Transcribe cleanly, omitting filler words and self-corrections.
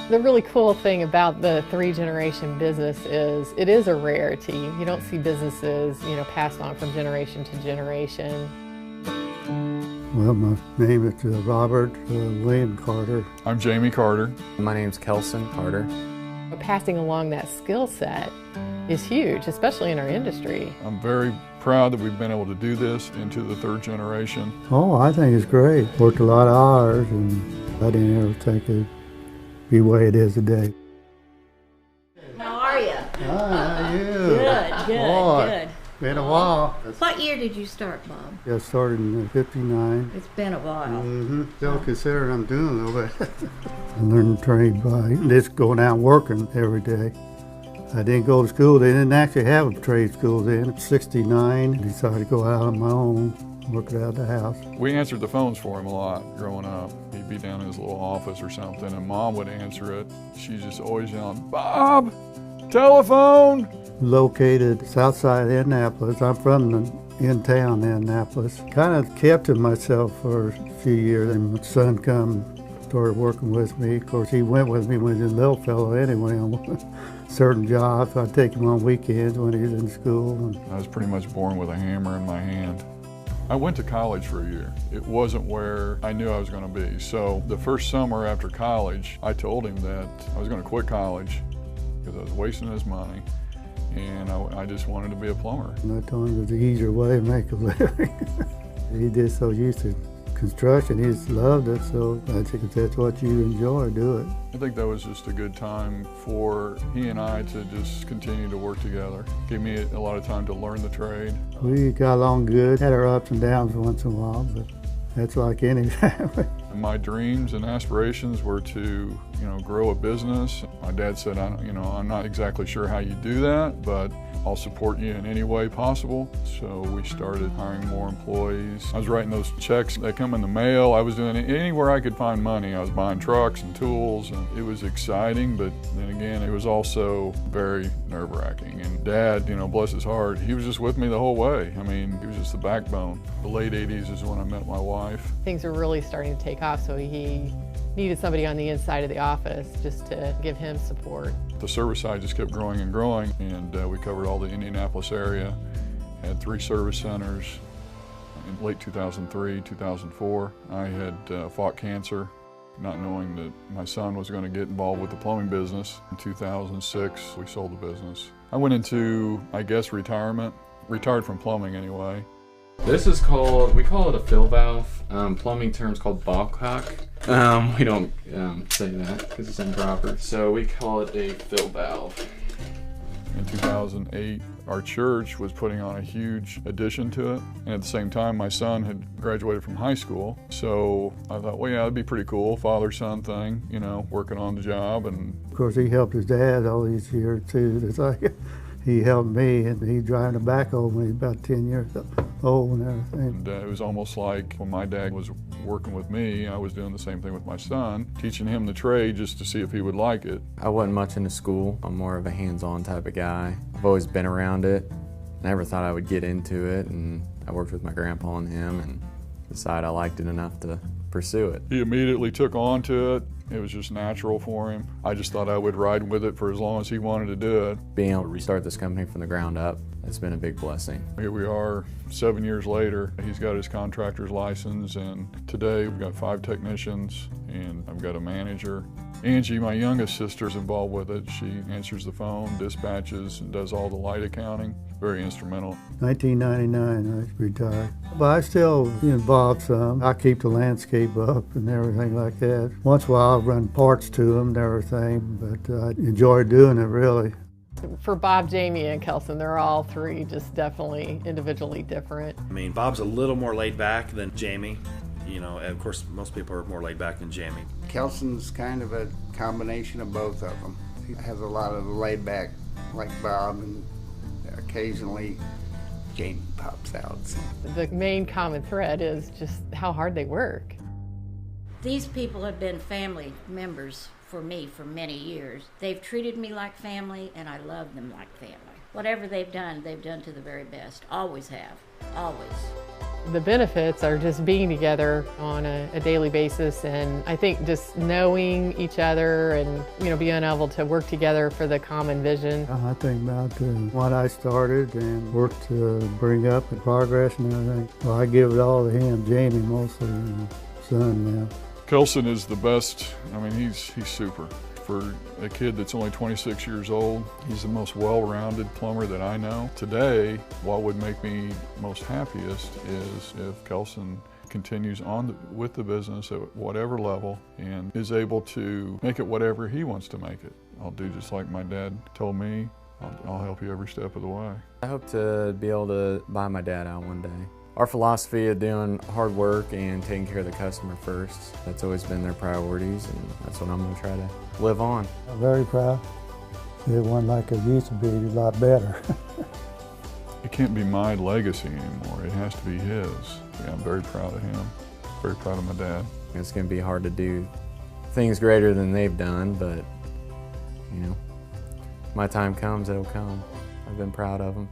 The really cool thing about the three-generation business is it is a rarity. You don't see businesses, passed on from generation to generation. Well, my name is Robert William Carter. I'm Jamie Carter. My name's Kelson Carter. Passing along that skill set is huge, especially in our industry. I'm very proud that we've been able to do this into the third generation. Oh, I think it's great. Worked a lot of hours, and I didn't ever think it'd be the way it is today. How are you? Hi, how are you? Good, Boy, been a while. What year did you start, Bob? I started in '59. It's been a while. Still considering I'm doing a little bit. I learned the trade by just going out working every day. I didn't go to school. They didn't actually have a trade school then. At '69, I decided to go out on my own, work out the house. We answered the phones for him a lot growing up. He'd be down in his little office or something, and Mom would answer it. She's just always yelling, "Bob, telephone!" Located Southside Indianapolis. I'm from in town Indianapolis. Kind of kept to myself for a few years, and my son come started working with me. Of course, he went with me when he was a little fellow anyway on certain jobs. I'd take him on weekends when he was in school. I was pretty much born with a hammer in my hand. I went to college for a year. It wasn't where I knew I was going to be. So the first summer after college, I told him that I was going to quit college because I was wasting his money, and I just wanted to be a plumber. And I told him it was the easier way to make a living. He just so used to construction, he just loved it, so I think if that's what you enjoy, do it. I think that was just a good time for he and I to just continue to work together. Gave me a lot of time to learn the trade. We got along good, had our ups and downs once in a while, but that's like any family. My dreams and aspirations were to, grow a business. My dad said, I'm not exactly sure how you do that, but I'll support you in any way possible. So we started hiring more employees. I was writing those checks that come in the mail. I was doing it anywhere I could find money. I was buying trucks and tools, and it was exciting, but then again, it was also very nerve-wracking. And Dad, bless his heart, he was just with me the whole way. I mean, he was just the backbone. The late 80s is when I met my wife. Things were really starting to take off, so he needed somebody on the inside of the office just to give him support. The service side just kept growing and growing, and we covered all the Indianapolis area, had 3 service centers. In late 2003, 2004, I had fought cancer, not knowing that my son was going to get involved with the plumbing business. In 2006, we sold the business. I went into, retirement, retired from plumbing anyway. This is called, we call it a fill valve. Plumbing term's called ball cock. We don't say that because it's improper. So we call it a fill valve. In 2008, our church was putting on a huge addition to it. And at the same time, my son had graduated from high school. So I thought, well, yeah, that'd be pretty cool, father-son thing, working on the job. And of course, he helped his dad all these years too. It's like he helped me, and he driving a backhoe when he was about 10 years old and everything. And it was almost like when my dad was working with me, I was doing the same thing with my son, teaching him the trade just to see if he would like it. I wasn't much into school. I'm more of a hands-on type of guy. I've always been around it. Never thought I would get into it, and I worked with my grandpa and him and decided I liked it enough to pursue it. He immediately took on to it. It was just natural for him. I just thought I would ride with it for as long as he wanted to do it. Being able to restart this company from the ground up, it's been a big blessing. Here we are 7 years later. He's got his contractor's license, and today we've got 5 technicians, and I've got a manager. Angie, my youngest sister, is involved with it. She answers the phone, dispatches, and does all the light accounting. Very instrumental. 1999, I retired. But I still involved some. I keep the landscape up and everything like that. Once in a while, I'll run parts to them and everything, but I enjoy doing it, really. For Bob, Jamie, and Kelson, they're all 3 just definitely individually different. I mean, Bob's a little more laid back than Jamie. And of course, most people are more laid back than Jamie. Kelson's kind of a combination of both of them. He has a lot of laid back like Bob, and occasionally Jamie pops out. So. The main common thread is just how hard they work. These people have been family members for me for many years. They've treated me like family, and I love them like family. Whatever they've done to the very best. Always have. Always. The benefits are just being together on a daily basis, and I think just knowing each other and being able to work together for the common vision. I think about what I started and worked to bring up and progress and everything. Well, I give it all to him, Jamie mostly, and son now. Kelson is the best. I mean, he's super. For a kid that's only 26 years old, he's the most well-rounded plumber that I know. Today, what would make me most happiest is if Kelson continues on with the business at whatever level and is able to make it whatever he wants to make it. I'll do just like my dad told me. I'll help you every step of the way. I hope to be able to buy my dad out one day. Our philosophy of doing hard work and taking care of the customer first, that's always been their priorities, and that's what I'm going to try to live on. I'm very proud. It wasn't like it used to be, a lot better. It can't be my legacy anymore. It has to be his. Yeah, I'm very proud of him. Very proud of my dad. It's going to be hard to do things greater than they've done, but my time comes, it'll come. I've been proud of them.